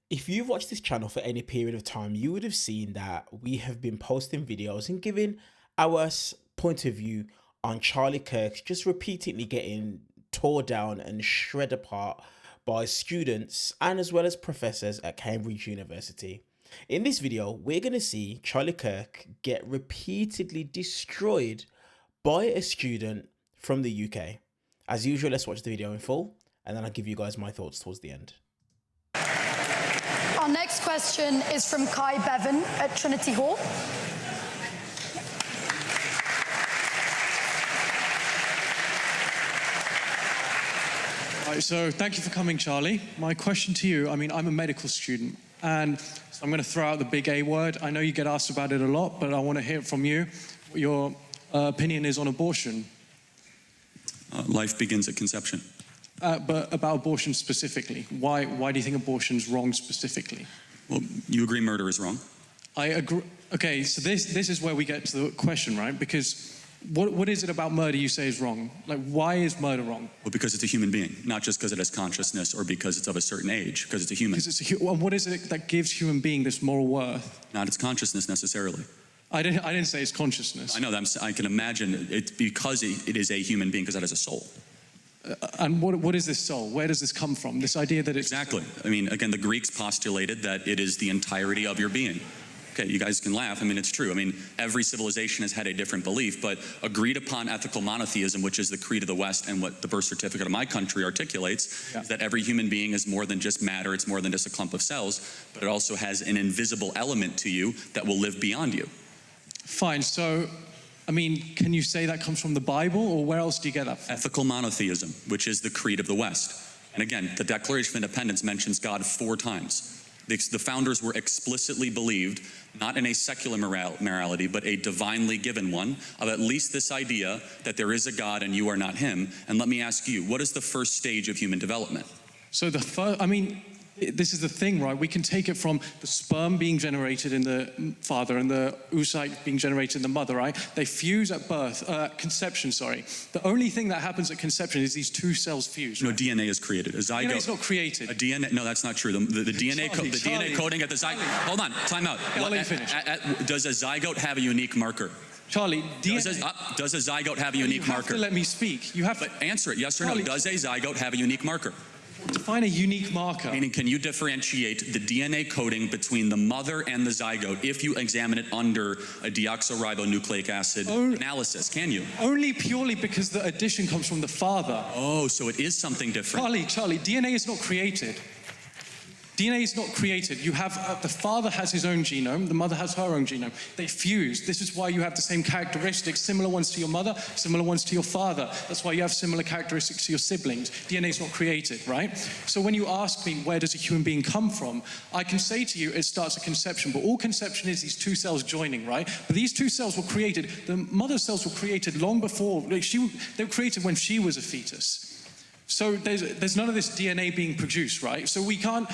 If you've watched this channel for any period of time, you would have seen that we have been posting videos and giving our point of view on Charlie Kirk just repeatedly getting tore down and shred apart by students and as well as professors at Cambridge University. In this video, we're going to see Charlie Kirk get repeatedly destroyed by a student from the UK. As usual, let's watch the video in full and then I'll give you guys my thoughts towards the end. Our next question is from Kai Bevan at Trinity Hall. Right, so thank you for coming, Charlie. My question to you, I'm a medical student, and so I'm going to throw out the big A word. I know you get asked about it a lot, but I want to hear from you what your opinion is on abortion. Life begins at conception. But about abortion specifically, why do you think abortion's wrong specifically? Well, you agree murder is wrong? I agree. Okay, so this is where we get to the question, right? Because what is it about murder you say is wrong? Like, why is murder wrong? Well, because it's a human being, not just because it has consciousness or because it's of a certain age, because it's a human. Well, what is it that gives human being this moral worth? Not its consciousness necessarily. I didn't say it's consciousness. I know that. I can imagine it's because it is a human being, because that has a soul. And what is this soul? Where does this come from? This idea that it's... Exactly. Again, the Greeks postulated that it is the entirety of your being. Okay, you guys can laugh. it's true. Every civilization has had a different belief, but agreed upon ethical monotheism, which is the creed of the West and what the birth certificate of my country articulates, is that every human being is more than just matter, it's more than just a clump of cells, but it also has an invisible element to you that will live beyond you. Fine, so, can you say that comes from the Bible, or where else do you get that from? Ethical monotheism, which is the creed of the West. And again, the Declaration of Independence mentions God 4 times. The founders were explicitly believed, not in a secular morality, but a divinely given one, of at least this idea that there is a God and you are not him. And let me ask you, what is the first stage of human development? So the first, this is the thing, right? We can take it from the sperm being generated in the father and the oocyte being generated in the mother, right? They fuse at birth, conception, sorry. The only thing that happens at conception is these 2 cells fuse. Right? No, DNA is created. A zygote. DNA is not created. A DNA, no, that's not true. The DNA, DNA coding at the zygote. Hold on, time out. I'll let you finish. Does a zygote have a unique marker? Charlie, does a zygote have a unique marker? You have to let me speak. You have to answer it, yes or no. Does a zygote have a unique marker? Define a unique marker. Meaning, can you differentiate the DNA coding between the mother and the zygote if you examine it under a deoxyribonucleic acid analysis? Can you? Only purely because the addition comes from the father. Oh, so it is something different. Charlie, DNA is not created. DNA is not created. You have, the father has his own genome, the mother has her own genome. They fuse. This is why you have the same characteristics, similar ones to your mother, similar ones to your father. That's why you have similar characteristics to your siblings. DNA is not created, right? So when you ask me, where does a human being come from? I can say to you, it starts at conception, but all conception is these 2 cells joining, right? But these 2 cells were created, the mother's cells were created long before, they were created when she was a fetus. So there's none of this DNA being produced, right? So we can't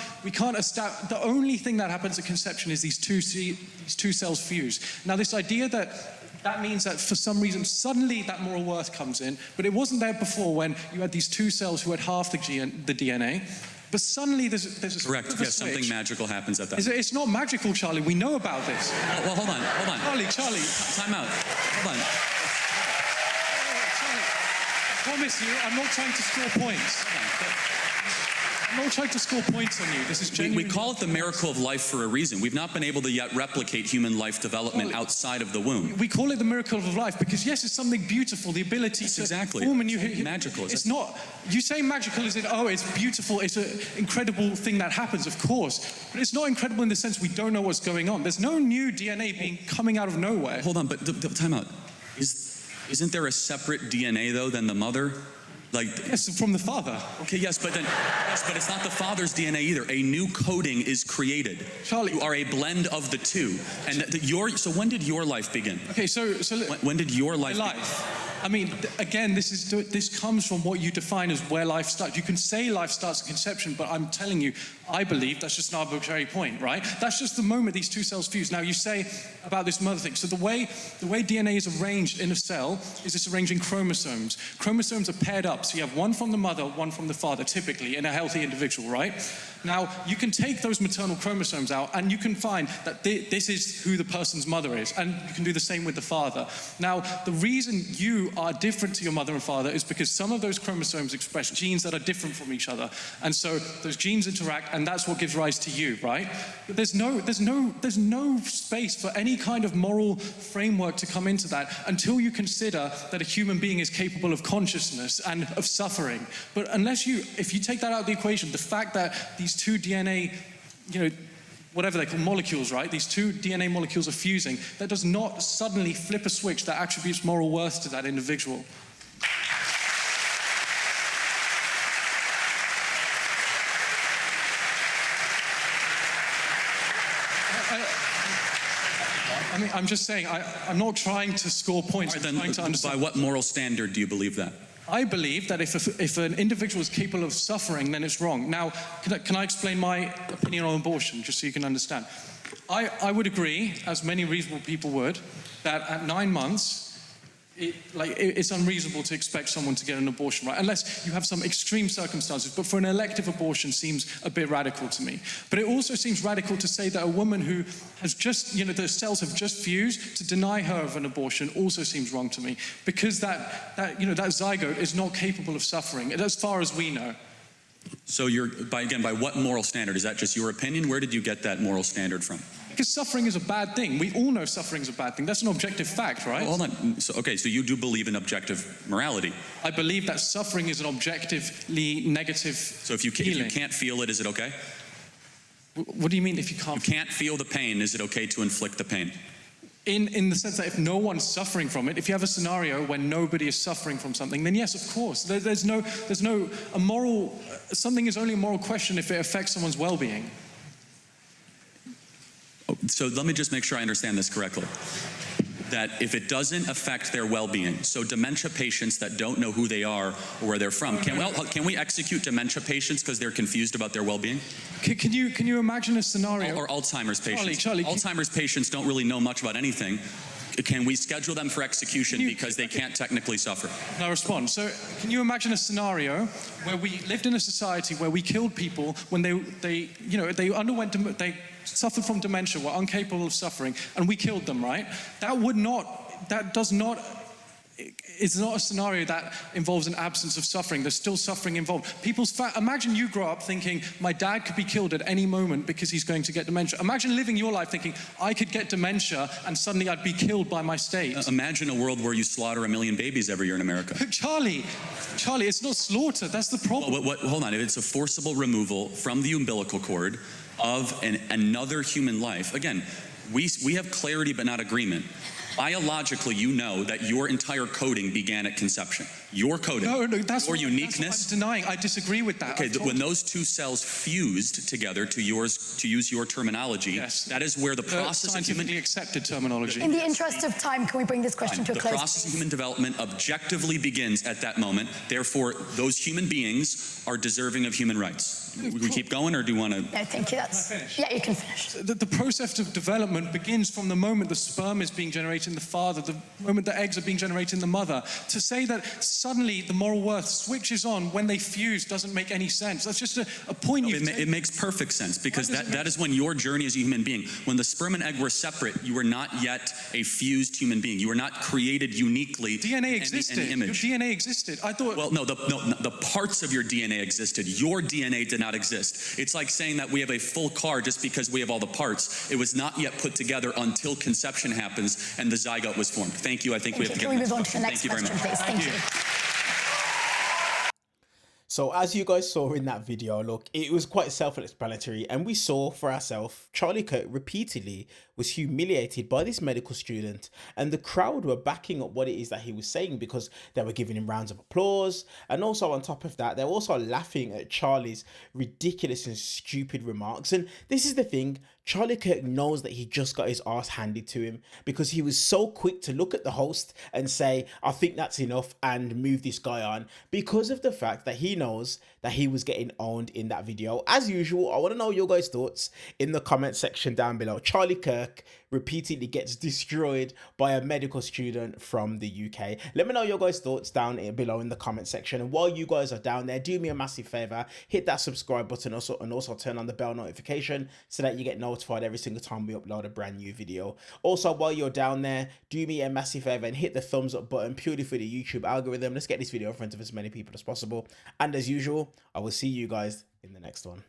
establish, the only thing that happens at conception is these two cells fuse. Now this idea that means that for some reason suddenly that moral worth comes in, but it wasn't there before when you had these 2 cells who had half the DNA. But suddenly there's a correct. Yes, something magical happens at that. It's not magical, Charlie. We know about this. Well, hold on. Charlie. Time out. Hold on. I promise you, I'm not trying to score points. I'm not trying to score points on you. This is genuine. We call it the miracle of life for a reason. We've not been able to yet replicate human life development outside of the womb. We call it the miracle of life because, yes, it's something beautiful, the ability to form a new... Magical, is it? It's not... You say magical as in, it's beautiful, it's an incredible thing that happens, of course. But it's not incredible in the sense we don't know what's going on. There's no new DNA coming out of nowhere. Hold on, but time out. Isn't there a separate DNA, though, than the mother? Yes, from the father. Okay, yes, but it's not the father's DNA either. A new coding is created. Charlie, you are a blend of the 2. And so when did your life begin? Okay, so when did your life begin? I mean, again, this comes from what you define as where life starts. You can say life starts at conception, but I'm telling you, I believe that's just an arbitrary point, right? That's just the moment these two cells fuse. Now, you say about this mother thing. So the way DNA is arranged in a cell is it's arranged in chromosomes. Chromosomes are paired up, so you have one from the mother, one from the father, typically, in a healthy individual, right? Now, you can take those maternal chromosomes out, and you can find that this is who the person's mother is, and you can do the same with the father. Now, the reason you are different to your mother and father is because some of those chromosomes express genes that are different from each other, and so those genes interact, and that's what gives rise to you, right? But there's no space for any kind of moral framework to come into that until you consider that a human being is capable of consciousness and of suffering. But if you take that out of the equation, the fact that these two DNA, whatever they call molecules, right? These two DNA molecules are fusing, that does not suddenly flip a switch that attributes moral worth to that individual. I mean, I'm just saying, I'm not trying to score points. I'm trying to understand. By what moral standard do you believe that? I believe that if an individual is capable of suffering, then it's wrong. Now, can I explain my opinion on abortion, just so you can understand? I would agree, as many reasonable people would, that at 9 months, it's unreasonable to expect someone to get an abortion, right? Unless you have some extreme circumstances. But for an elective abortion seems a bit radical to me. But it also seems radical to say that a woman who has just, the cells have just fused, to deny her of an abortion also seems wrong to me. Because that zygote is not capable of suffering, as far as we know. So by what moral standard? Is that just your opinion? Where did you get that moral standard from? Because suffering is a bad thing. We all know suffering is a bad thing. That's an objective fact, right? Well, hold on. So you do believe in objective morality? I believe that suffering is an objectively negative So if you can't feel it, is it okay? What do you mean if you can't? You can't feel the pain, is it okay to inflict the pain? In the sense that if no one's suffering from it, if you have a scenario where nobody is suffering from something, then yes, of course. Something is only a moral question if it affects someone's well-being. So let me just make sure I understand this correctly. That if it doesn't affect their well-being, so dementia patients that don't know who they are or where they're from, can we execute dementia patients because they're confused about their well-being? Can you imagine a scenario? Or Alzheimer's patients. Charlie, Alzheimer's patients don't really know much about anything. Can we schedule them for execution because they can't technically suffer? No, respond. So can you imagine a scenario where we lived in a society where we killed people when they suffered from dementia, were incapable of suffering, and we killed them, right? It's not a scenario that involves an absence of suffering. There's still suffering involved. Imagine you grow up thinking, my dad could be killed at any moment because he's going to get dementia. Imagine living your life thinking, I could get dementia and suddenly I'd be killed by my state. Imagine a world where you slaughter 1 million babies every year in America. Charlie, it's not slaughter. That's the problem. Hold on. If it's a forcible removal from the umbilical cord of another human life, again, we have clarity but not agreement. Biologically, you know that your entire coding began at conception. Your coding, that's your uniqueness. That's what I'm denying. I disagree with that. Okay, when those two cells fused together, to use your terminology, yes, that is where the process of scientifically accepted terminology. In the interest of time, can we bring this question to a close? The process of human development objectively begins at that moment. Therefore, those human beings are deserving of human rights. We keep going, or do you want to? No, thank you. Yeah, you can finish. The process of development begins from the moment the sperm is being generated in the father, the moment the eggs are being generated in the mother. To say that suddenly the moral worth switches on when they fuse doesn't make any sense. That's just a point you It makes perfect sense, because that is when your journey as a human being. When the sperm and egg were separate, you were not yet a fused human being. You were not created uniquely. DNA existed. Your DNA existed. I thought. Well, no, the parts of your DNA existed. Your DNA did not exist. It's like saying that we have a full car just because we have all the parts. It was not yet put together until conception happens and the zygote was formed. Thank you. I think we have to get Can we move on to the next question, please? Thank you. So as you guys saw in that video, look, it was quite self-explanatory, and we saw for ourselves Charlie Kirk repeatedly was humiliated by this medical student, and the crowd were backing up what it is that he was saying because they were giving him rounds of applause, and also on top of that, they're also laughing at Charlie's ridiculous and stupid remarks. And this is the thing, Charlie Kirk knows that he just got his ass handed to him because he was so quick to look at the host and say, I think that's enough, and move this guy on, because of the fact that he knows that he was getting owned in that video. As usual, I want to know your guys' thoughts in the comment section down below. Charlie Kirk repeatedly gets destroyed by a medical student from the UK. Let me know your guys' thoughts down below in the comment section. And while you guys are down there, do me a massive favor, hit that subscribe button and also turn on the bell notification so that you get notified every single time we upload a brand new video. Also, while you're down there, do me a massive favor and hit the thumbs up button purely for the YouTube algorithm. Let's get this video in front of as many people as possible. And as usual, I will see you guys in the next one.